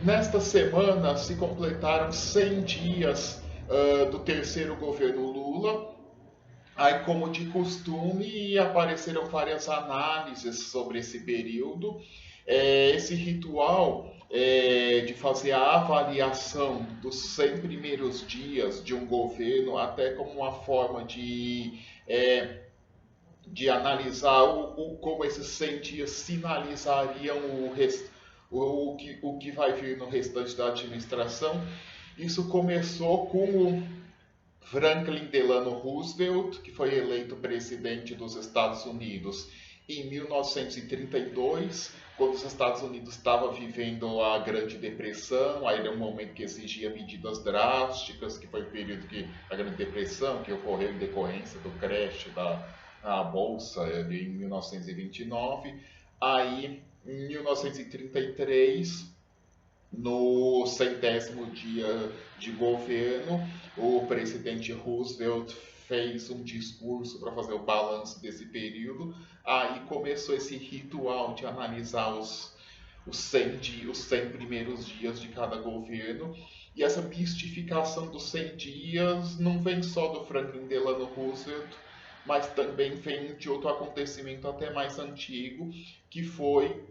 Nesta semana se completaram 100 dias do terceiro governo Lula. Aí, como de costume, apareceram várias análises sobre esse período. Esse ritual de fazer a avaliação dos 100 primeiros dias de um governo, até como uma forma de analisar como esses 100 dias sinalizariam o que vai vir no restante da administração. Isso começou com o Franklin Delano Roosevelt, que foi eleito presidente dos Estados Unidos em 1932, quando os Estados Unidos estavam vivendo a Grande Depressão. Aí era um momento que exigia medidas drásticas, que foi o período que a Grande Depressão, que ocorreu em decorrência do crash da Bolsa em 1929. Aí, em 1933, no 100º dia de governo, o presidente Roosevelt fez um discurso para fazer o balanço desse período. Aí começou esse ritual de analisar os 100 primeiros dias de cada governo. E essa mistificação dos 100 dias não vem só do Franklin Delano Roosevelt, mas também vem de outro acontecimento até mais antigo, que foi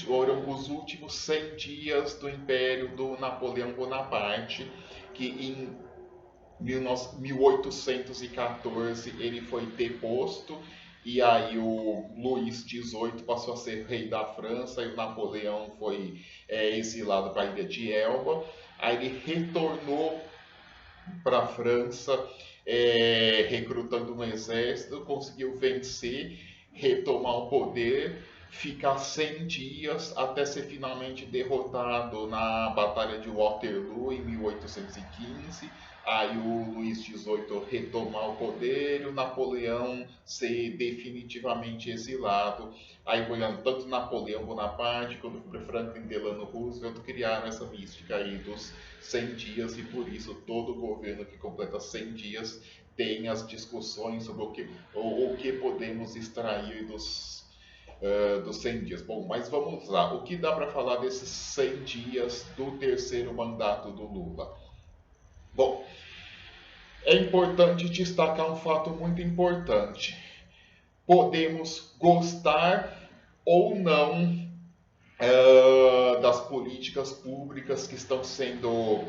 foram os últimos 100 dias do Império do Napoleão Bonaparte, que em 1814 ele foi deposto, e aí o Luís XVIII passou a ser rei da França e o Napoleão foi exilado para a ilha de Elba. Aí ele retornou para a França, recrutando um exército, conseguiu vencer, retomar o poder, ficar 100 dias até ser finalmente derrotado na Batalha de Waterloo em 1815. Aí o Luís XVIII retomar o poder e o Napoleão ser definitivamente exilado. Aí, tanto Napoleão Bonaparte quanto Franklin Delano Roosevelt criaram essa mística aí dos 100 dias, e por isso todo governo que completa 100 dias tem as discussões sobre o que podemos extrair dos 100 dias. Bom, mas vamos lá. O que dá para falar desses 100 dias do terceiro mandato do Lula? Bom, é importante destacar um fato muito importante. Podemos gostar ou não das políticas públicas que estão sendo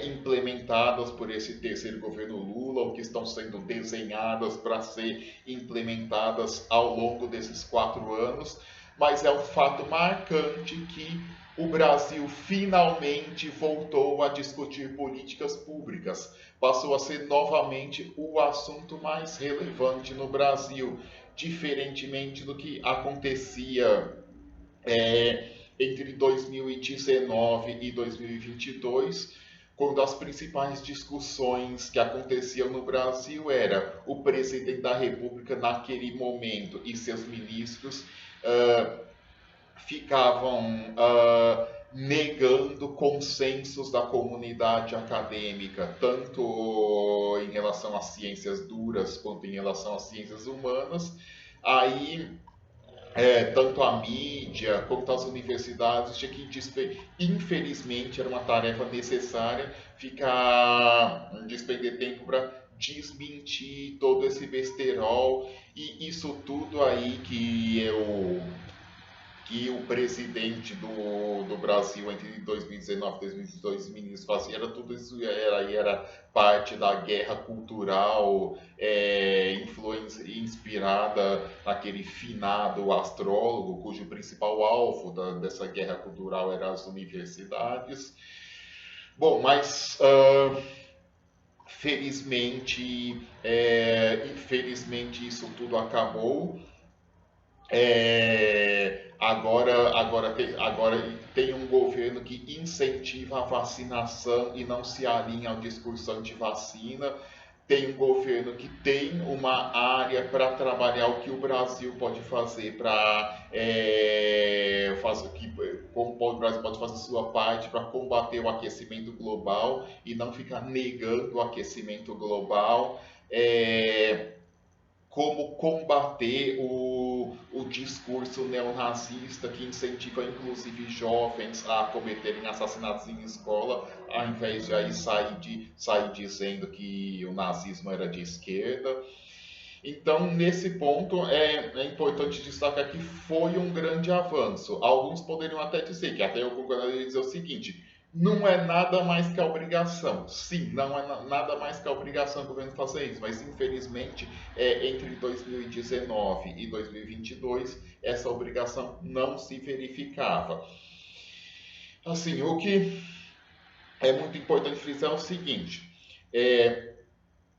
implementadas por esse terceiro governo Lula, ou que estão sendo desenhadas para ser implementadas ao longo desses 4 anos, mas é um fato marcante que o Brasil finalmente voltou a discutir políticas públicas. Passou a ser novamente o assunto mais relevante no Brasil, diferentemente do que acontecia entre 2019 e 2022, quando as principais discussões que aconteciam no Brasil era o presidente da República naquele momento e seus ministros ficavam negando consensos da comunidade acadêmica, tanto em relação às ciências duras quanto em relação às ciências humanas. Aí tanto a mídia quanto as universidades tinha que infelizmente era uma tarefa necessária despender tempo para desmentir todo esse besterol, e isso tudo aí que o presidente do Brasil entre 2019 e 2022 ministros fazia, era tudo isso, era parte da guerra cultural inspirada naquele finado astrólogo, cujo principal alvo dessa guerra cultural eram as universidades. Bom, mas infelizmente isso tudo acabou. Agora tem um governo que incentiva a vacinação e não se alinha ao discurso anti-vacina. Tem um governo que tem uma área para trabalhar o que o Brasil pode fazer como o Brasil pode fazer sua parte para combater o aquecimento global e não ficar negando o aquecimento global. como combater o discurso neonazista que incentiva inclusive jovens a cometerem assassinatos em escola, ao invés de aí sair dizendo que o nazismo era de esquerda. Então, nesse ponto, é importante destacar que foi um grande avanço. Alguns poderiam até dizer, que até eu concordaria dizer o seguinte: não é nada mais que a obrigação. Sim, não é nada mais que a obrigação do governo fazer isso, mas infelizmente, entre 2019 e 2022, essa obrigação não se verificava. Assim, o que é muito importante frisar é o seguinte: é,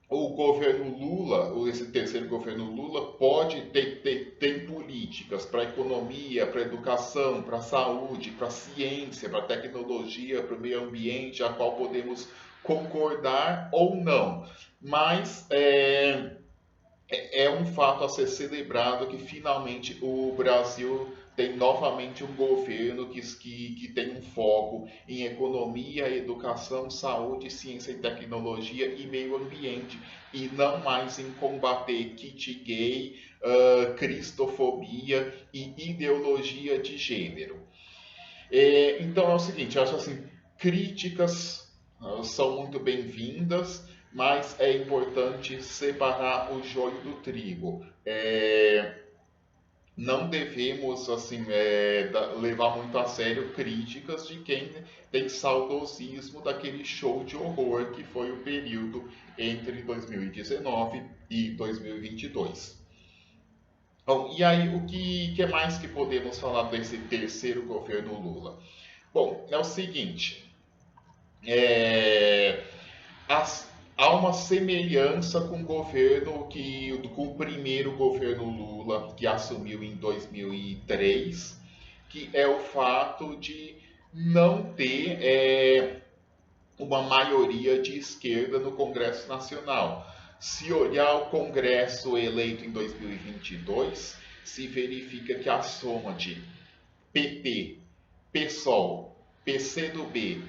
o governo Lula, esse terceiro governo Lula, pode ter políticas para a economia, para a educação, para a saúde, para a ciência, para a tecnologia, para o meio ambiente, a qual podemos concordar ou não. Mas é um fato a ser celebrado que finalmente o Brasil tem novamente um governo que tem um foco em economia, educação, saúde, ciência e tecnologia e meio ambiente, e não mais em combater kit gay, cristofobia e ideologia de gênero. Então é o seguinte, eu acho assim, críticas são muito bem-vindas, mas é importante separar o joio do trigo. Não devemos assim levar muito a sério críticas de quem tem saudosismo daquele show de horror que foi o período entre 2019 e 2022. Bom, e aí que mais que podemos falar desse terceiro governo Lula? Bom, é o seguinte, é, há uma semelhança com o governo com o primeiro governo Lula que assumiu em 2003, que é o fato de não ter uma maioria de esquerda no Congresso Nacional. Se olhar o Congresso eleito em 2022, se verifica que a soma de PT, PSOL, PCdoB,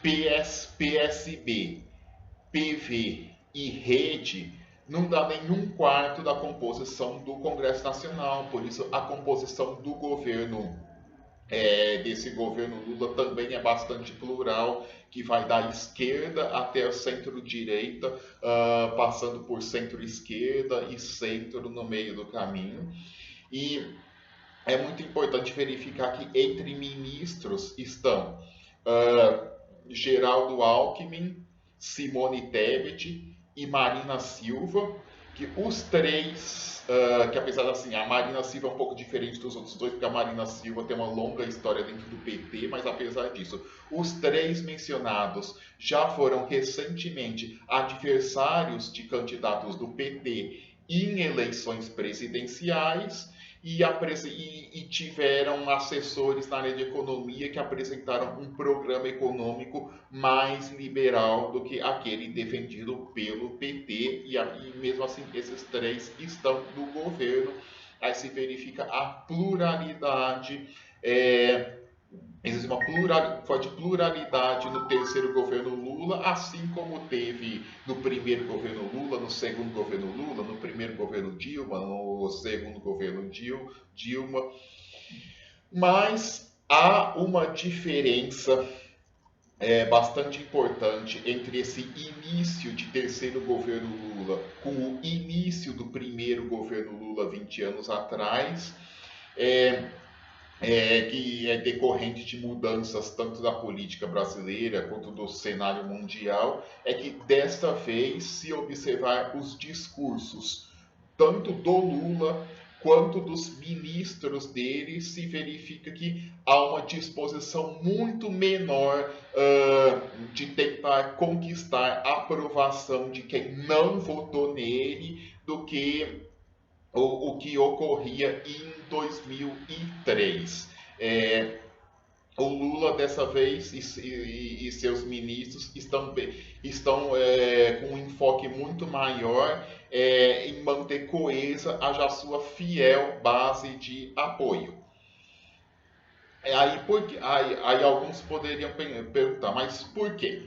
PSB, PV e Rede não dá nenhum quarto da composição do Congresso Nacional. Por isso, a composição do governo, desse governo Lula, também é bastante plural, que vai da esquerda até o centro-direita, passando por centro-esquerda e centro no meio do caminho. E é muito importante verificar que entre ministros estão Geraldo Alckmin, Simone Tebet e Marina Silva, que os três, que apesar de assim, a Marina Silva é um pouco diferente dos outros dois, porque a Marina Silva tem uma longa história dentro do PT, mas apesar disso, os três mencionados já foram recentemente adversários de candidatos do PT em eleições presidenciais e tiveram assessores na área de economia que apresentaram um programa econômico mais liberal do que aquele defendido pelo PT, e mesmo assim esses três estão no governo. Aí se verifica a pluralidade, existe uma forte pluralidade no terceiro governo Lula, assim como teve no primeiro governo Lula, no segundo governo Lula, no primeiro governo Dilma, no segundo governo Dilma. Mas há uma diferença bastante importante entre esse início de terceiro governo Lula com o início do primeiro governo Lula 20 anos atrás. Que é decorrente de mudanças tanto da política brasileira quanto do cenário mundial, é que desta vez, se observar os discursos tanto do Lula quanto dos ministros dele, se verifica que há uma disposição muito menor de tentar conquistar a aprovação de quem não votou nele do que o que ocorria em 2003. O Lula, dessa vez, e seus ministros estão com um enfoque muito maior em manter coesa a já sua fiel base de apoio. Aí alguns poderiam perguntar, mas por quê?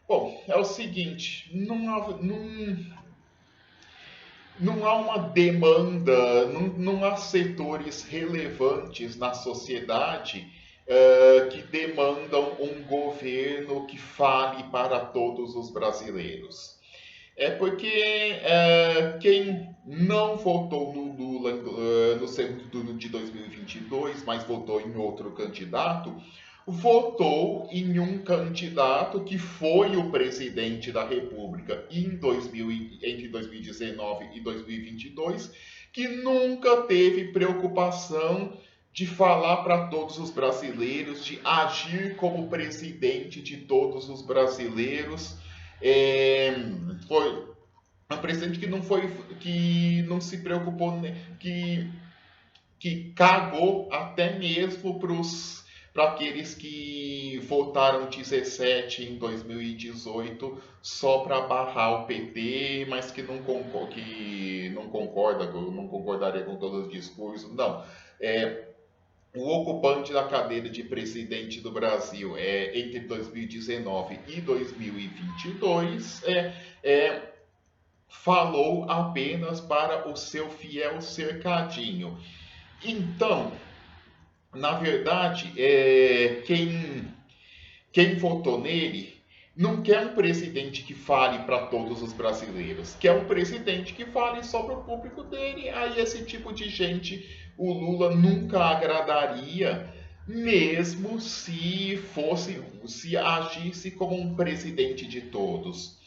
Bom, é o seguinte, não há uma demanda, não há setores relevantes na sociedade que demandam um governo que fale para todos os brasileiros. É porque quem não votou no Lula no segundo turno de 2022, mas votou em outro candidato, votou em um candidato que foi o presidente da República entre 2019 e 2022, que nunca teve preocupação de falar para todos os brasileiros, de agir como presidente de todos os brasileiros. É, foi um presidente que não se preocupou, que cagou até mesmo para aqueles que votaram 17 em 2018 só para barrar o PT, mas não concordaria com todos os discursos. Não. O ocupante da cadeira de presidente do Brasil entre 2019 e 2022 falou apenas para o seu fiel cercadinho. Então, na verdade, quem votou nele não quer um presidente que fale para todos os brasileiros, quer um presidente que fale só para o público dele. Aí esse tipo de gente o Lula nunca agradaria, mesmo se agisse como um presidente de todos.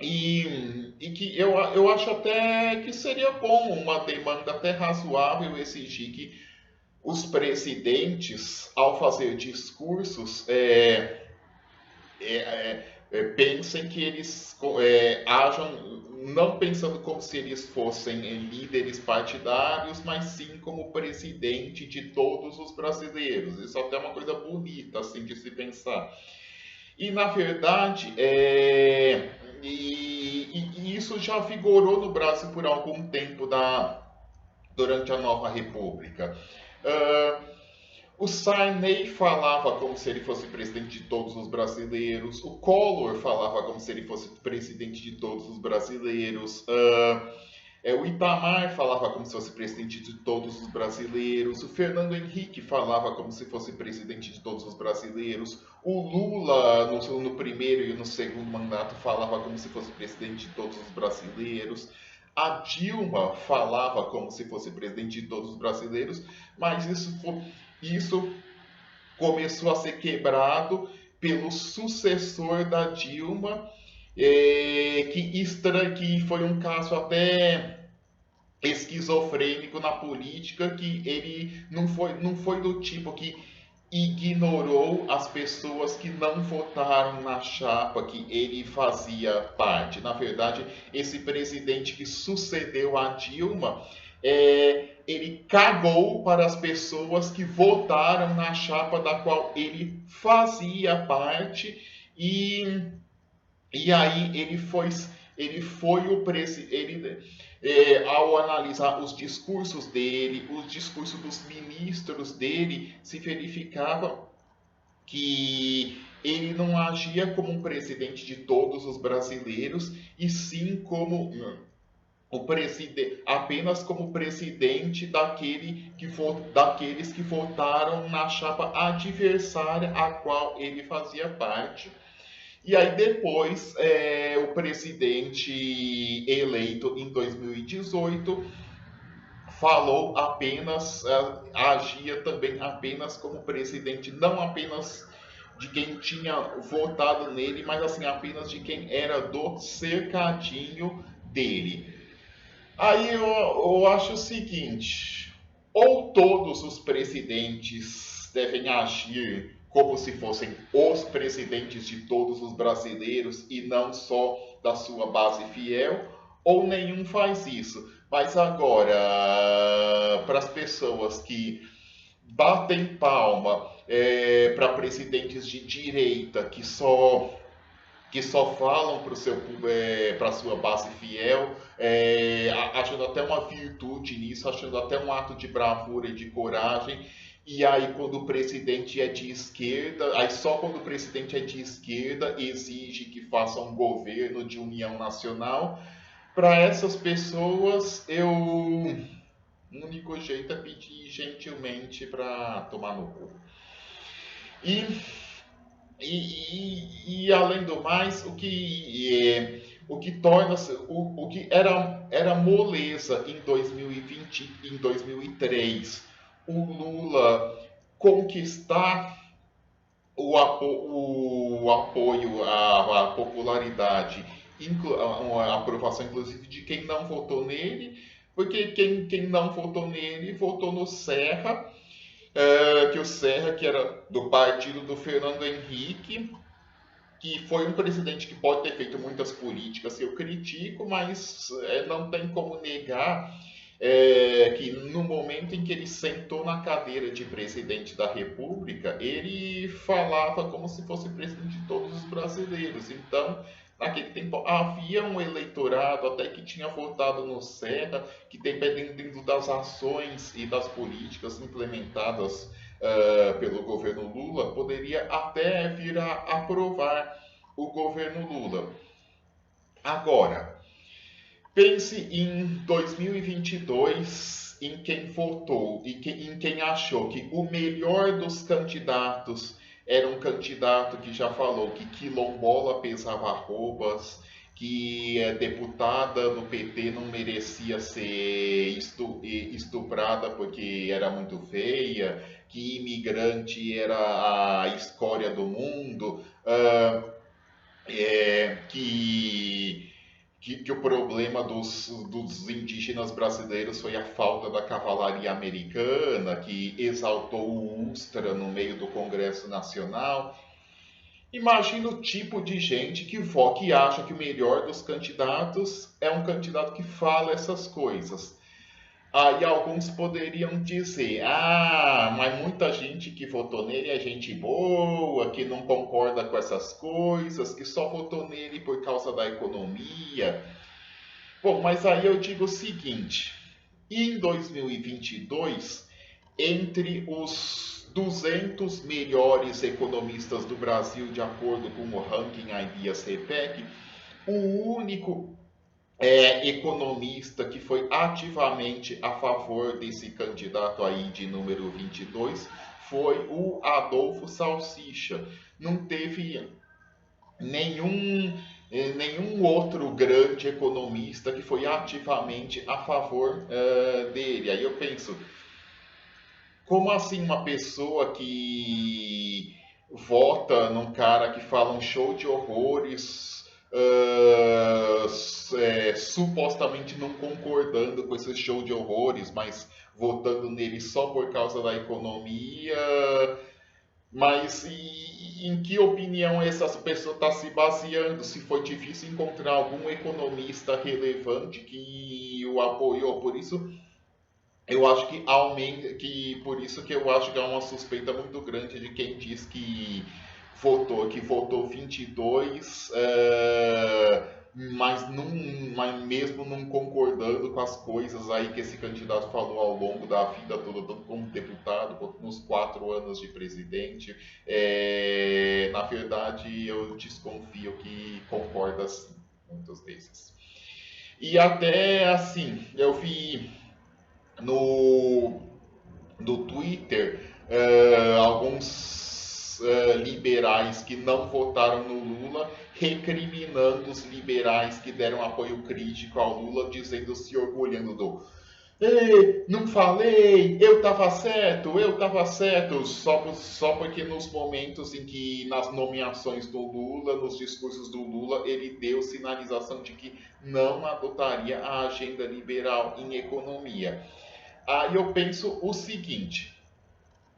E que eu acho até que seria bom, uma demanda até razoável, exigir que os presidentes, ao fazer discursos, pensem que eles ajam não pensando como se eles fossem líderes partidários, mas sim como presidente de todos os brasileiros. Isso até é uma coisa bonita assim de se pensar. E na verdade, e isso já vigorou no Brasil por algum tempo durante a Nova República. O Sarney falava como se ele fosse presidente de todos os brasileiros. O Collor falava como se ele fosse presidente de todos os brasileiros. O Itamar falava como se fosse presidente de todos os brasileiros. O Fernando Henrique falava como se fosse presidente de todos os brasileiros. O Lula, no primeiro e no segundo mandato, falava como se fosse presidente de todos os brasileiros. A Dilma falava como se fosse presidente de todos os brasileiros, mas isso começou a ser quebrado pelo sucessor da Dilma, que foi um caso até esquizofrênico na política, que ele não foi do tipo que ignorou as pessoas que não votaram na chapa que ele fazia parte. Na verdade, esse presidente que sucedeu a Dilma, ele cagou para as pessoas que votaram na chapa da qual ele fazia parte, e aí ele foi o presidente. Ao analisar os discursos dele, os discursos dos ministros dele, se verificava que ele não agia como um presidente de todos os brasileiros, e sim como apenas como presidente daqueles que votaram na chapa adversária a qual ele fazia parte. E aí depois o presidente eleito em 2018 falou apenas, agia também apenas como presidente, não apenas de quem tinha votado nele, mas assim apenas de quem era do cercadinho dele. Aí eu acho o seguinte: ou todos os presidentes devem agir como se fossem os presidentes de todos os brasileiros e não só da sua base fiel, ou nenhum faz isso. Mas agora, para as pessoas que batem palma para presidentes de direita que só falam para a sua base fiel, achando até uma virtude nisso, achando até um ato de bravura e de coragem. E aí quando o presidente é de esquerda, aí só quando o presidente é de esquerda exige que faça um governo de união nacional. Para essas pessoas, o único jeito é pedir gentilmente para tomar no cu. E, e além do mais, o que torna o que era moleza em 2020, em 2003, o Lula conquistar o apoio, a popularidade, a aprovação, inclusive, de quem não votou nele, porque quem não votou nele votou no Serra, que o Serra, que era do partido do Fernando Henrique, que foi um presidente que pode ter feito muitas políticas que eu critico, mas não tem como negar que no momento em que ele sentou na cadeira de presidente da República, ele falava como se fosse presidente de todos os brasileiros. Então, naquele tempo havia um eleitorado até que tinha votado no Serra, que dependendo das ações e das políticas implementadas pelo governo Lula, poderia até vir a aprovar o governo Lula. Agora, pense em 2022, em quem votou e em quem achou que o melhor dos candidatos era um candidato que já falou que quilombola pesava arrobas, que a deputada do PT não merecia ser estuprada porque era muito feia, que imigrante era a escória do mundo, que o problema dos indígenas brasileiros foi a falta da cavalaria americana, que exaltou o Ustra no meio do Congresso Nacional. Imagina o tipo de gente que acha que o melhor dos candidatos é um candidato que fala essas coisas. Aí alguns poderiam dizer: ah, mas muita gente que votou nele é gente boa, que não concorda com essas coisas, que só votou nele por causa da economia. Bom, mas aí eu digo o seguinte: em 2022, entre os 200 melhores economistas do Brasil, de acordo com o ranking Ideas Repec, o único economista que foi ativamente a favor desse candidato aí de número 22 foi o Adolfo Salsicha. Não teve nenhum, nenhum outro grande economista que foi ativamente a favor dele. Aí eu penso, como assim uma pessoa que vota num cara que fala um show de horrores, supostamente não concordando com esse show de horrores, mas votando nele só por causa da economia? Mas em que opinião essa pessoa está se baseando? Se foi difícil encontrar algum economista relevante que o apoiou, por isso eu acho que aumenta, que por isso que eu acho que há uma suspeita muito grande de quem diz que votou 22, mas mesmo não concordando com as coisas aí que esse candidato falou ao longo da vida toda, tanto como deputado quanto nos 4 anos de presidente. Na verdade, eu desconfio que concorda sim, muitos desses. E até assim, eu vi no, no Twitter alguns liberais que não votaram no Lula recriminando os liberais que deram apoio crítico ao Lula, dizendo, se orgulhando do ei, não falei, eu estava certo, só porque nos momentos em que, nas nomeações do Lula, nos discursos do Lula, ele deu sinalização de que não adotaria a agenda liberal em economia. Aí eu penso o seguinte: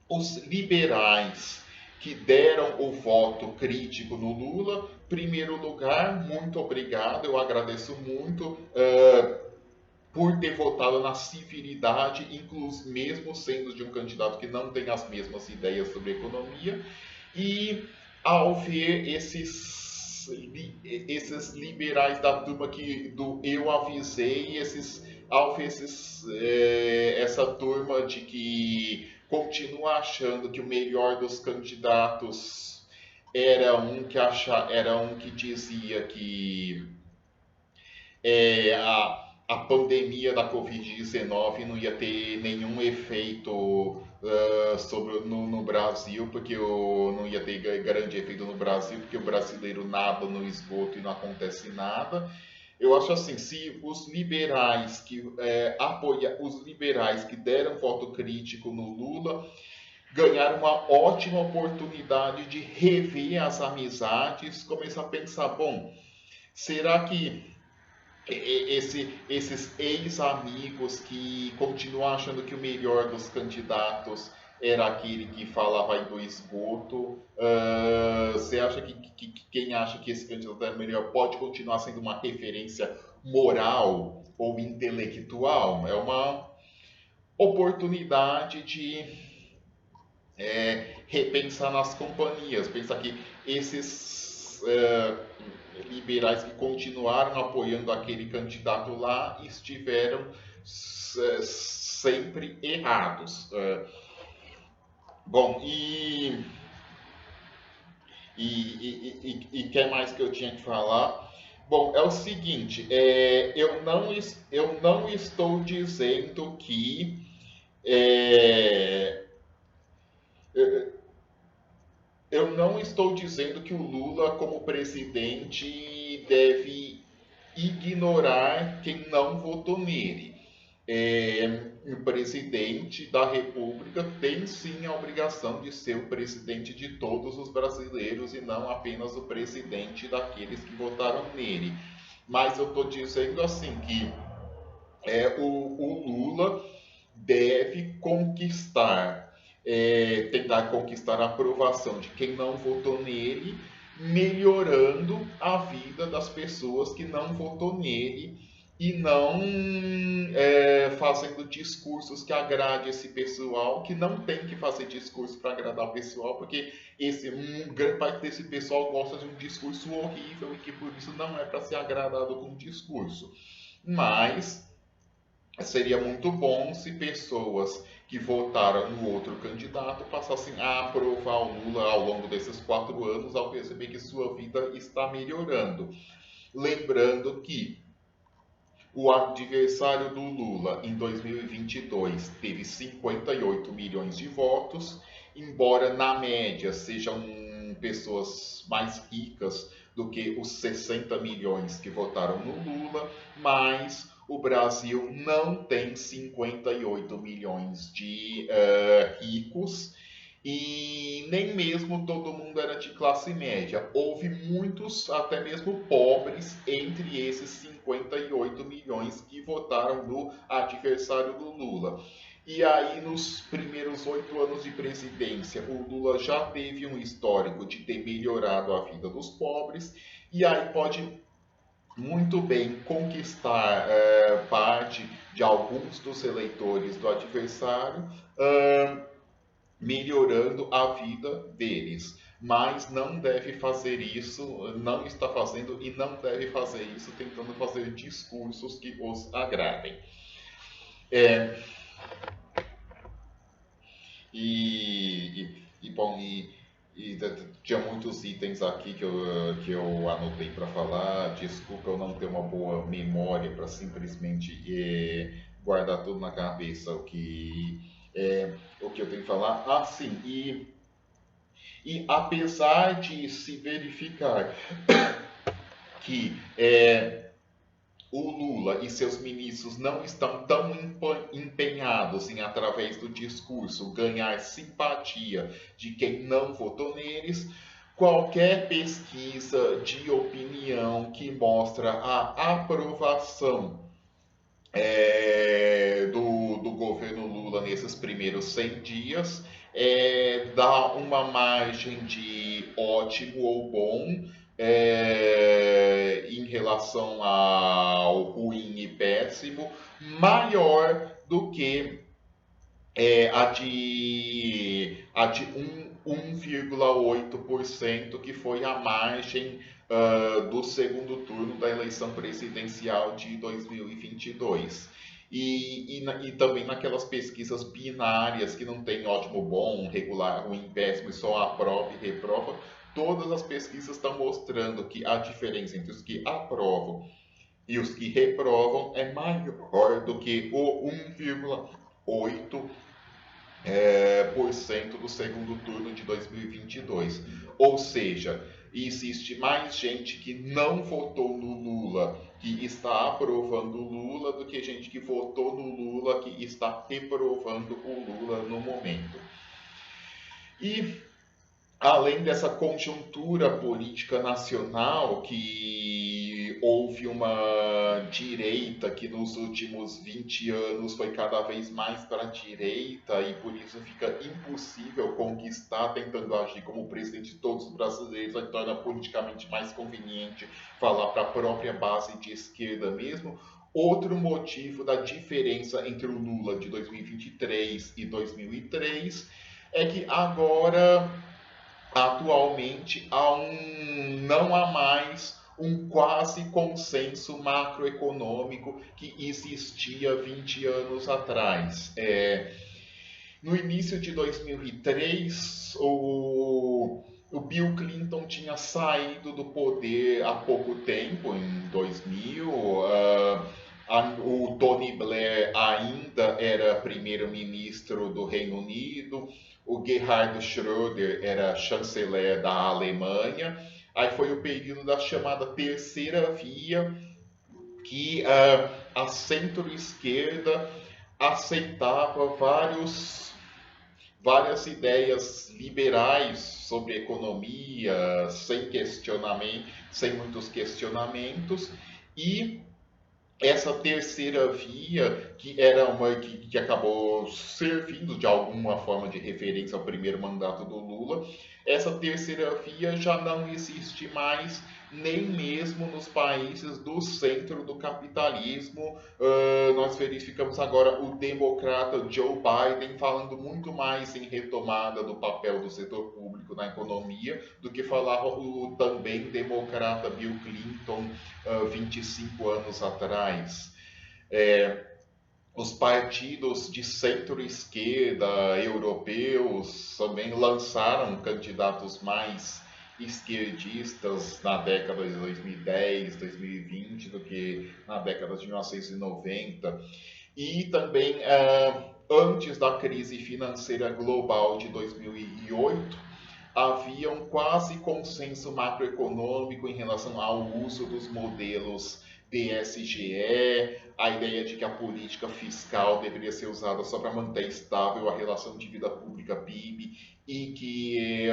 os liberais que deram o voto crítico no Lula, primeiro lugar, muito obrigado, eu agradeço muito por ter votado na civilidade, inclusive mesmo sendo de um candidato que não tem as mesmas ideias sobre economia, e ao ver esses liberais da turma do eu avisei, ao ver essa turma de que continua achando que o melhor dos candidatos era um que dizia a pandemia da Covid-19 não ia ter nenhum efeito no Brasil, porque não ia ter grande efeito no Brasil, porque o brasileiro nada no esgoto e não acontece nada. Eu acho assim, se os liberais os liberais que deram voto crítico no Lula ganharam uma ótima oportunidade de rever as amizades, começar a pensar, bom, será que esses ex-amigos que continuam achando que o melhor dos candidatos era aquele que falava aí do esgoto. Você acha que quem acha que esse candidato é melhor pode continuar sendo uma referência moral ou intelectual? É uma oportunidade de repensar nas companhias, pensar que esses liberais que continuaram apoiando aquele candidato lá estiveram sempre errados. Bom, e que mais que eu tinha que falar? Bom, é o seguinte, eu não estou dizendo que é, eu não estou dizendo que o Lula, como presidente, deve ignorar quem não votou nele. O presidente da República tem sim a obrigação de ser o presidente de todos os brasileiros e não apenas o presidente daqueles que votaram nele. Mas eu estou dizendo assim que o Lula deve tentar conquistar a aprovação de quem não votou nele, melhorando a vida das pessoas que não votou nele e não fazendo discursos que agrade esse pessoal, que não tem que fazer discurso para agradar o pessoal, porque grande parte desse pessoal gosta de um discurso horrível e que por isso não é para ser agradado com o discurso. Mas seria muito bom se pessoas que votaram no outro candidato passassem a aprovar o Lula ao longo desses 4 anos, ao perceber que sua vida está melhorando. Lembrando que o adversário do Lula em 2022 teve 58 milhões de votos, embora na média sejam pessoas mais ricas do que os 60 milhões que votaram no Lula, mas o Brasil não tem 58 milhões de ricos e nem mesmo todo mundo era de classe média. Houve muitos, até mesmo pobres, entre esses 58 milhões que votaram no adversário do Lula. E aí, nos primeiros 8 anos de presidência, o Lula já teve um histórico de ter melhorado a vida dos pobres, e aí pode muito bem conquistar parte de alguns dos eleitores do adversário, melhorando a vida deles. Mas não deve fazer isso, não está fazendo e não deve fazer isso tentando fazer discursos que os agradem. Bom, tinha muitos itens aqui que eu anotei para falar. Desculpa eu não ter uma boa memória para simplesmente guardar tudo na cabeça o que eu tenho que falar. Ah, sim, e apesar de se verificar que o Lula e seus ministros não estão tão empenhados em, através do discurso, ganhar simpatia de quem não votou neles, qualquer pesquisa de opinião que mostra a aprovação do governo Lula nesses primeiros 100 dias dá uma margem de ótimo ou bom em relação ao ruim e péssimo, maior do que a de 1,8%, que foi a margem do segundo turno da eleição presidencial de 2022. E também naquelas pesquisas binárias que não tem ótimo, bom, regular, ruim, péssimo, e só aprova e reprova, todas as pesquisas estão mostrando que a diferença entre os que aprovam e os que reprovam é maior do que o 1,8% por cento do segundo turno de 2022. Ou seja, existe mais gente que não votou no Lula, que está aprovando o Lula, do que gente que votou no Lula, que está reprovando o Lula no momento. E além dessa conjuntura política nacional, que houve uma direita que nos últimos 20 anos foi cada vez mais para a direita e por isso fica impossível conquistar, tentando agir como presidente de todos os brasileiros, aí torna politicamente mais conveniente falar para a própria base de esquerda mesmo. Outro motivo da diferença entre o Lula de 2023 e 2003 é que agora atualmente não há mais um quase consenso macroeconômico que existia 20 anos atrás. No início de 2003, o Bill Clinton tinha saído do poder há pouco tempo, em 2000. O Tony Blair ainda era primeiro-ministro do Reino Unido, o Gerhard Schröder era chanceler da Alemanha. Aí foi o período da chamada Terceira Via, que a centro-esquerda aceitava várias ideias liberais sobre economia, sem muitos questionamentos, e essa terceira via, que acabou servindo de alguma forma de referência ao primeiro mandato do Lula, essa terceira via já não existe mais, nem mesmo nos países do centro do capitalismo. Nós verificamos agora o democrata Joe Biden falando muito mais em retomada do papel do setor público na economia do que falava o também democrata Bill Clinton 25 anos atrás. Os partidos de centro-esquerda europeus também lançaram candidatos mais esquerdistas na década de 2010, 2020 do que na década de 1990. E também, antes da crise financeira global de 2008, havia um quase consenso macroeconômico em relação ao uso dos modelos PSGE, a ideia de que a política fiscal deveria ser usada só para manter estável a relação dívida pública PIB e que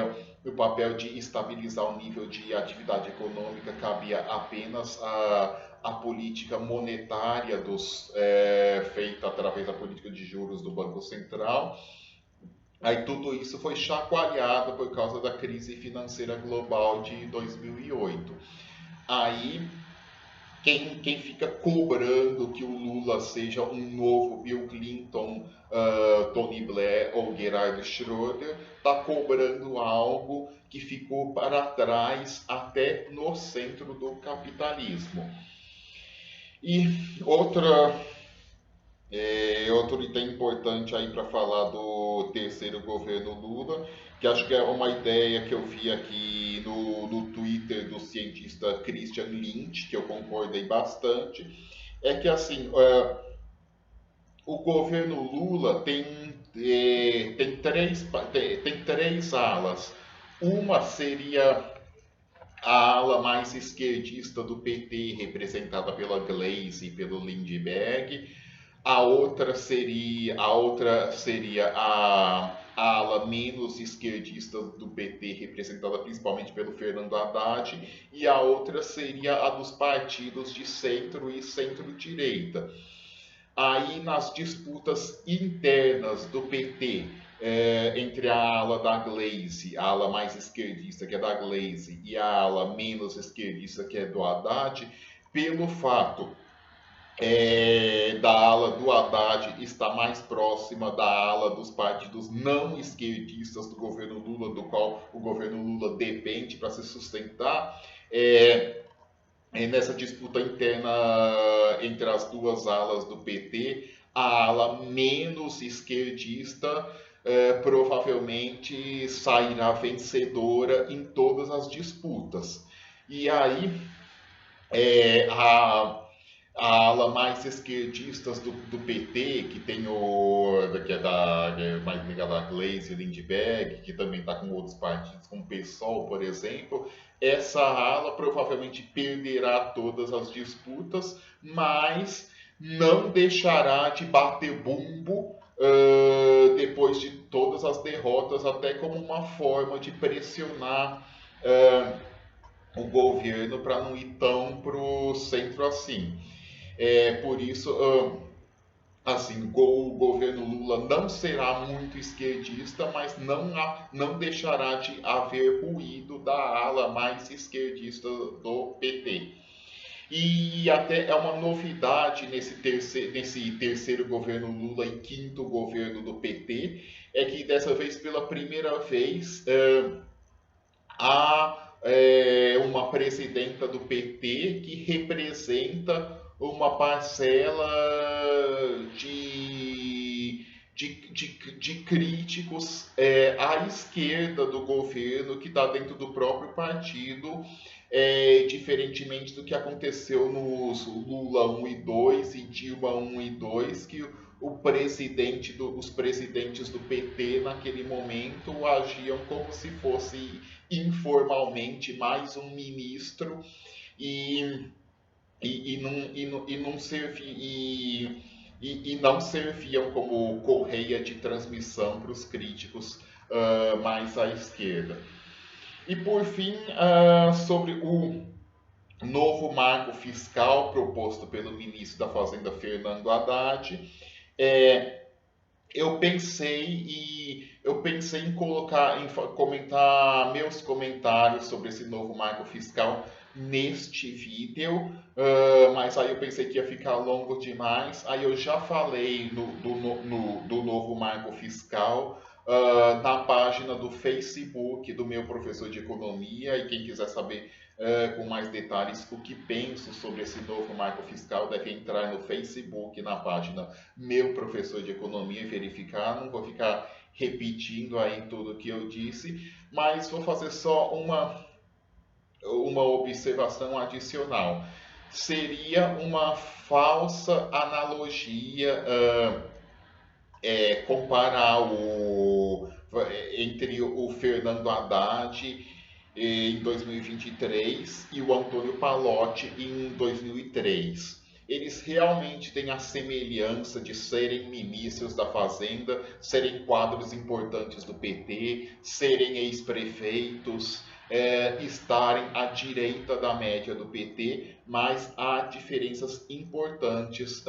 o papel de estabilizar o nível de atividade econômica cabia apenas à política monetária feita através da política de juros do Banco Central. Aí tudo isso foi chacoalhado por causa da crise financeira global de 2008. Aí quem fica cobrando que o Lula seja um novo Bill Clinton, Tony Blair ou Gerhard Schröder, está cobrando algo que ficou para trás até no centro do capitalismo. E outro item importante aí para falar do terceiro governo Lula, que acho que é uma ideia que eu vi aqui no Twitter do cientista Christian Lynch, que eu concordei bastante, é que assim, o governo Lula tem três alas. Uma seria a ala mais esquerdista do PT, representada pela Gleisi e pelo Lindbergh. A outra seria a ala menos esquerdista do PT, representada principalmente pelo Fernando Haddad, e a outra seria a dos partidos de centro e centro-direita. Aí, nas disputas internas do PT, entre a ala da Gleisi, a ala mais esquerdista, que é da Gleisi, e a ala menos esquerdista, que é do Haddad, pelo fato da ala do Haddad está mais próxima da ala dos partidos não esquerdistas do governo Lula, do qual o governo Lula depende para se sustentar. Nessa disputa interna entre as duas alas do PT, a ala menos esquerdista provavelmente sairá vencedora em todas as disputas. E aí a ala mais esquerdistas do PT, que tem que é mais ligada à Gleisi Lindbergh, que também está com outros partidos, como o PSOL, por exemplo, essa ala provavelmente perderá todas as disputas, mas não deixará de bater bumbo depois de todas as derrotas, até como uma forma de pressionar o governo para não ir tão para o centro assim. Por isso, assim, o governo Lula não será muito esquerdista, mas não deixará de haver ruído da ala mais esquerdista do PT. E até é uma novidade nesse terceiro governo Lula e quinto governo do PT, é que dessa vez, pela primeira vez, há uma presidenta do PT que representa uma parcela de críticos à esquerda do governo que está dentro do próprio partido, diferentemente do que aconteceu nos Lula 1 e 2 e Dilma 1 e 2, que os presidentes do PT naquele momento agiam como se fosse informalmente mais um ministro e, não não serviam como correia de transmissão para os críticos mais à esquerda. E por fim, sobre o novo marco fiscal proposto pelo ministro da Fazenda Fernando Haddad, eu pensei em comentar meus comentários sobre esse novo marco fiscal neste vídeo, mas aí eu pensei que ia ficar longo demais. Aí eu já falei do novo marco fiscal na página do Facebook do meu professor de economia, e quem quiser saber com mais detalhes o que penso sobre esse novo marco fiscal deve entrar no Facebook, na página Meu Professor de Economia, e verificar. Não vou ficar repetindo aí tudo o que eu disse, mas vou fazer só uma observação adicional. Seria uma falsa analogia comparar entre o Fernando Haddad em 2023 e o Antônio Pallotti em 2003. Eles realmente têm a semelhança de serem ministros da Fazenda, serem quadros importantes do PT, serem ex-prefeitos, estarem à direita da média do PT, mas há diferenças importantes.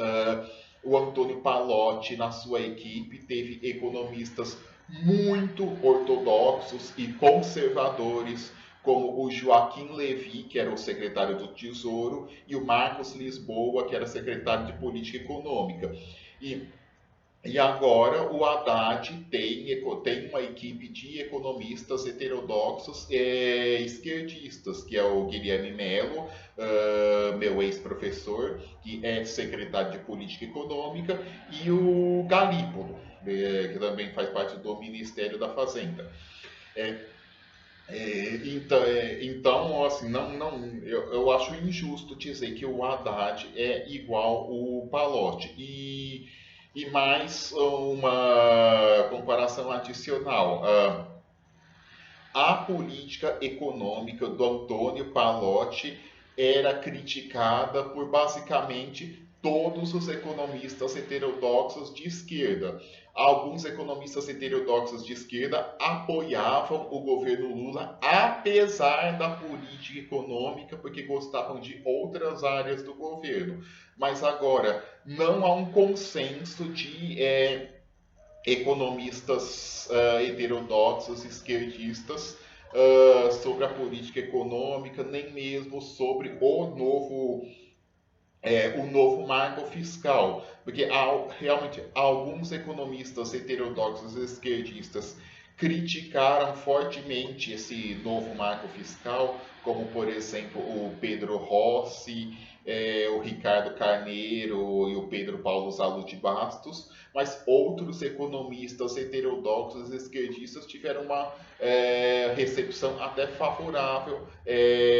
O Antônio Pallotti, na sua equipe, teve economistas muito ortodoxos e conservadores, como o Joaquim Levy, que era o secretário do Tesouro, e o Marcos Lisboa, que era secretário de Política Econômica. E agora o Haddad tem uma equipe de economistas heterodoxos esquerdistas, que é o Guilherme Mello, meu ex-professor, que é secretário de Política Econômica, e o Galípolo, que também faz parte do Ministério da Fazenda. Então, assim, eu acho injusto dizer que o Haddad é igual o Pallotti. E mais uma comparação adicional. A política econômica do Antônio Pallotti era criticada por basicamente todos os economistas heterodoxos de esquerda. Alguns economistas heterodoxos de esquerda apoiavam o governo Lula, apesar da política econômica, porque gostavam de outras áreas do governo. Mas agora, não há um consenso de economistas heterodoxos, esquerdistas, sobre a política econômica, nem mesmo sobre o novo marco fiscal, porque realmente alguns economistas heterodoxos esquerdistas criticaram fortemente esse novo marco fiscal, como por exemplo o Pedro Rossi, o Ricardo Carneiro e o Pedro Paulo Zalo de Bastos, mas outros economistas heterodoxos esquerdistas tiveram uma recepção até favorável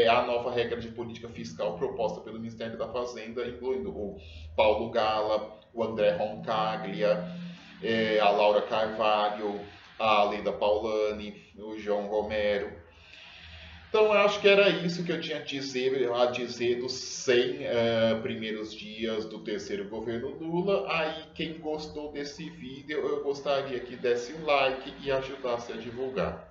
à nova regra de política fiscal proposta pelo Ministério da Fazenda, incluindo o Paulo Gala, o André Roncaglia, a Laura Carvalho, a Leda Paulani, o João Romero. Então, eu acho que era isso que eu tinha a dizer dos 100 primeiros dias do terceiro governo Lula. Aí, quem gostou desse vídeo, eu gostaria que desse um like e ajudasse a divulgar.